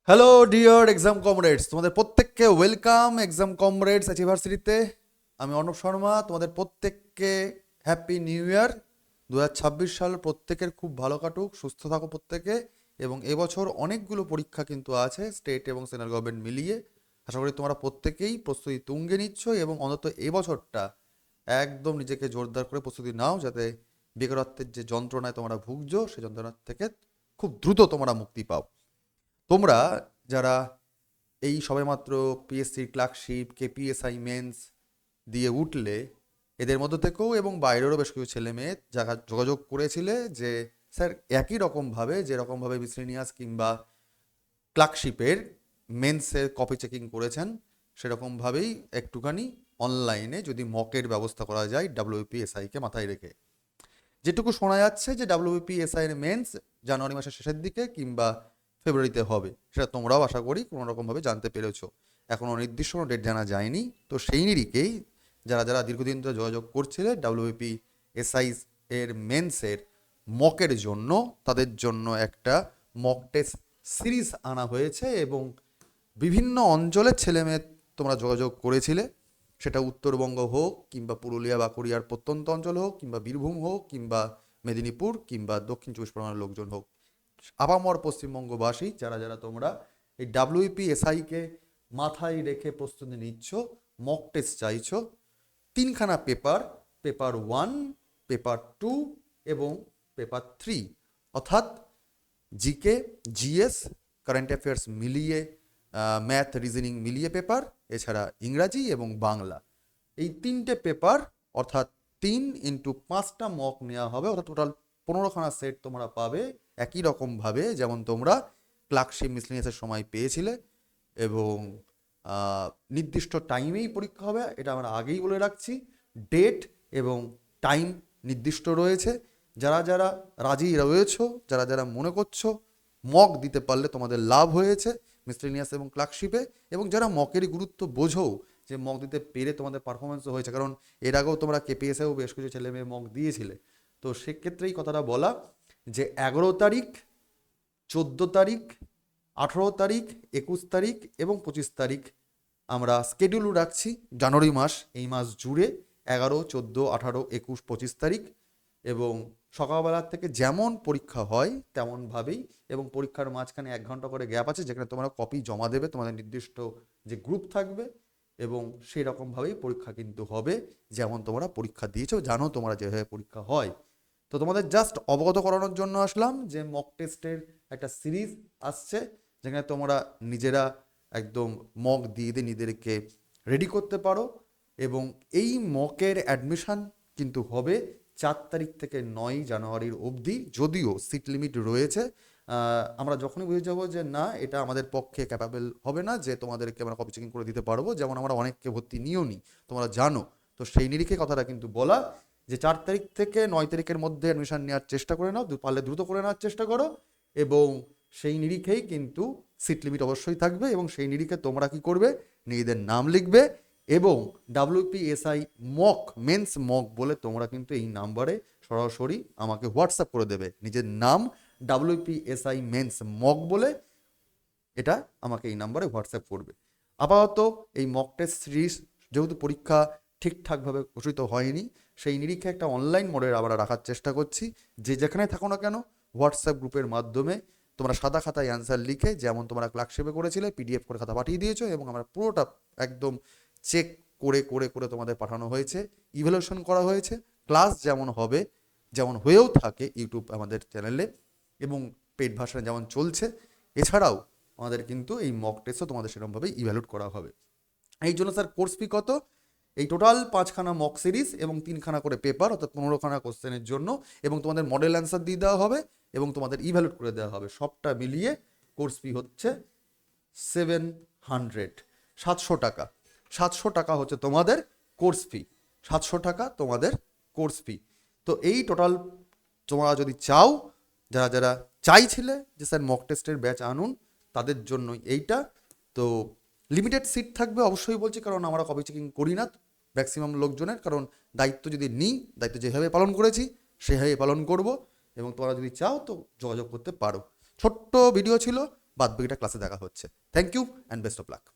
Hello dear exam comrades, তোমাদের প্রত্যেককে welcome exam comrades অ্যাচিভার্সিটিতে। আমি অর্ণব শর্মা, তোমাদের প্রত্যেককে হ্যাপি নিউ ইয়ার। 2026 সাল প্রত্যেকের খুব ভালো কাটুক, সুস্থ থাকো প্রত্যেকে। এবং এবছর অনেকগুলো পরীক্ষা কিন্তু আছে স্টেট এবং সেন্ট্রাল গভর্নমেন্ট মিলিয়ে। আশা করি তোমরা প্রত্যেকেই প্রস্তুতি তুঙ্গে নিচ্ছ এবং অন্তত এবছরটা একদম নিজেকে জোরদার করে প্রস্তুতি নাও, যাতে বেকারত্বের যে যন্ত্রণায় তোমরা ভুগছো সেই যন্ত্রণার থেকে খুব দ্রুত তোমরা মুক্তি পাও। তোমরা যারা এই সবেমাত্র পিএসসি ক্লার্কশিপ কেপিএসআই মেন্স দিয়ে উঠলে, এদের মধ্য থেকেও এবং বাইরেরও বেশ কিছু ছেলে মেয়ে যারা যোগাযোগ করেছিলে যে স্যার একই রকমভাবে যেরকমভাবে মিসলেনিয়াস কিংবা ক্লার্কশিপের মেন্সের কপি চেকিং করেছেন, সেরকমভাবেই একটুখানি অনলাইনে যদি মকের ব্যবস্থা করা যায় ডাব্লিউপিএসআইকে মাথায় রেখে। যেটুকু শোনা যাচ্ছে যে ডাব্লিউপিএসআই এর মেন্স জানুয়ারি মাসের শেষের দিকে কিংবা ফেব্রুয়ারিতে হবে, সেটা তোমরাও আশা করি কোনো রকমভাবে জানতে পেরেছো। এখনও নির্দিষ্ট কোনো ডেট জানা যায়নি, তো সেই নিরিখেই যারা যারা দীর্ঘদিন ধরে যোগাযোগ করছিলে ডাব্লিউপিএসআই এর মেন্সের মকের জন্য, তাদের জন্য একটা মক টেস্ট সিরিজ আনা হয়েছে এবং বিভিন্ন অঞ্চলের ছেলে মেয়ে তোমরা যোগাযোগ করেছিলে, সেটা উত্তরবঙ্গ হোক কিংবা পুরুলিয়া বাঁকুড়িয়ার প্রত্যন্ত অঞ্চল হোক কিংবা বীরভূম হোক কিংবা মেদিনীপুর কিংবা দক্ষিণ চব্বিশ পরগনার লোকজন হোক। আপামর পশ্চিমবঙ্গবাসী যারা যারা তোমরা এই ডাব্লিউপিএসআইকে মাথায় রেখে প্রস্তুতি নিচ্ছ, মক টেস্ট চাইছো, তিনখানা পেপার, পেপার 1, পেপার 2 এবং পেপার 3, অর্থাৎ জিকে, জিএস, কারেন্ট অ্যাফেয়ার্স মিলিয়ে, ম্যাথ রিজনিং মিলিয়ে পেপার, এছাড়া ইংরাজি এবং বাংলা, এই তিনটে পেপার অর্থাৎ 3x5টা মক নেওয়া হবে, অর্থাৎ টোটাল 15খানা সেট তোমরা পাবে একই রকমভাবে যেমন তোমরা ক্লার্কশিপ মিসলেনিয়াসের সময় পেয়েছিলে। এবং নির্দিষ্ট টাইমেই পরীক্ষা হবে, এটা আমরা আগেই বলে রাখছি। ডেট এবং টাইম নির্দিষ্ট রয়েছে। যারা যারা রাজি রয়েছো, যারা যারা মনে করছো মক দিতে পারলে তোমাদের লাভ হয়েছে মিসলেনিয়াস এবং ক্লার্কশিপে, এবং যারা মকেরই গুরুত্ব বোঝো যে মক দিতে পেরে তোমাদের পারফরমেন্সও হয়েছে, কারণ এর আগেও তোমরা কেপিএসেও বেশ কিছু ছেলে মেয়ে মক দিয়েছিলে, তো সেক্ষেত্রেই কথাটা বলা যে 11 তারিখ, 14 তারিখ, 18 তারিখ, 21 তারিখ এবং 25 তারিখ আমরা স্কেডিউল রাখছি জানুয়ারি মাস, এই মাস জুড়ে 11, 14, 18, 21, 25 তারিখ। এবং সকালবেলার থেকে যেমন পরীক্ষা হয় তেমনভাবেই, এবং পরীক্ষার মাঝখানে 1 ঘন্টা করে গ্যাপ আছে যেখানে তোমরা কপি জমা দেবে তোমাদের নির্দিষ্ট যে গ্রুপ থাকবে, এবং সেই রকমভাবেই পরীক্ষা কিন্তু হবে যেমন তোমরা পরীক্ষা দিয়েছো, জানো তোমরা যেভাবে পরীক্ষা হয়। তো তোমাদের জাস্ট অবগত করানোর জন্য আসলাম যে মক টেস্টের একটা সিরিজ আসছে, যেখানে তোমরা নিজেরা একদম মক দিয়ে দিয়ে নিজেদেরকে রেডি করতে পারো। এবং এই মকের অ্যাডমিশন কিন্তু হবে 4 তারিখ থেকে 9 জানুয়ারির অবধি, যদিও সিট লিমিট রয়েছে। আমরা যখনই বুঝে যাবো যে না এটা আমাদের পক্ষে ক্যাপাবেল হবে না যে তোমাদেরকে আমরা কপি চেকিং করে দিতে পারবো, যেমন আমরা অনেককে ভর্তি নিয়েও নি, তোমরা জানো, তো সেই নিরিখে কথাটা কিন্তু বলা যে 4 তারিখ থেকে 9 তারিখের মধ্যে অ্যাডমিশন নেওয়ার চেষ্টা করে নাও, পারলে দ্রুত করে নেওয়ার চেষ্টা করো। এবং সেই নিরিখেই কিন্তু সিট লিমিট অবশ্যই থাকবে, এবং সেই নিরিখে তোমরা কি করবে, নিজেদের নাম লিখবে এবং ডাব্লিউপিএসআই মক মেন্স মক বলে তোমরা কিন্তু এই নাম্বারে সরাসরি আমাকে হোয়াটসঅ্যাপ করে দেবে নিজের নাম, ডাব্লিউপিএসআই মেন্স মক বলে এটা আমাকে এই নাম্বারে হোয়াটসঅ্যাপ করবে। আপাতত এই মক টেস্ট সিরিজ যেহেতু পরীক্ষা ঠিকঠাকভাবে ঘোষিত হয়নি, সেই নিরিখে একটা অনলাইন মোডে আমরা রাখার চেষ্টা করছি। যে যেখানে থাকো না কেন হোয়াটসঅ্যাপ গ্রুপের মাধ্যমে তোমরা সাদা খাতায় অ্যান্সার লিখে, যেমন তোমরা ক্লার্কশিপে করেছিলে পিডিএফ করে খাতা পাঠিয়ে দিয়েছো, এবং আমরা পুরোটা একদম চেক করে করে করে তোমাদের পাঠানো হয়েছে, ইভ্যালুয়েশন করা হয়েছে। ক্লাস যেমন হবে, যেমন হয়েও থাকে ইউটিউব আমাদের চ্যানেলে এবং পেড ভার্সনে যেমন চলছে, এছাড়াও আমাদের কিন্তু এই মক টেস্টও তোমাদের সেরকমভাবে ইভ্যালুয়েট করা হবে। এই জন্য স্যার কোর্স ফি কত? এই টোটাল 5খানা মক সিরিজ এবং 3খানা করে পেপার, অর্থাৎ 15খানা কোশ্চেনের জন্য, এবং তোমাদের মডেল অ্যান্সার দিয়ে দেওয়া হবে এবং তোমাদের ইভ্যালুয়েট করে দেওয়া হবে, সবটা মিলিয়ে কোর্স ফি হচ্ছে 700 টাকা। 700 টাকা হচ্ছে তোমাদের কোর্স ফি, 700 টাকা তোমাদের কোর্স ফি। তো এই টোটাল তোমরা যদি চাও, যারা যারা চাইছিলে যে স্যার মক টেস্টের ব্যাচ আনুন, তাদের জন্য এইটা। তো লিমিটেড সিট থাকবে অবশ্যই বলছি, কারণ আমরা কপি চেকিং করি না ম্যাক্সিমাম লোকজনের, কারণ দায়িত্ব যদি নিই, দায়িত্ব যেভাবে পালন করেছি সেভাবে পালন করব, এবং তোমরা যদি চাও তো যোগাযোগ করতে পারো। ছোট্ট ভিডিও ছিল, বাদ বাকিটা ক্লাসে দেখা হচ্ছে। Thank you and best of lakh.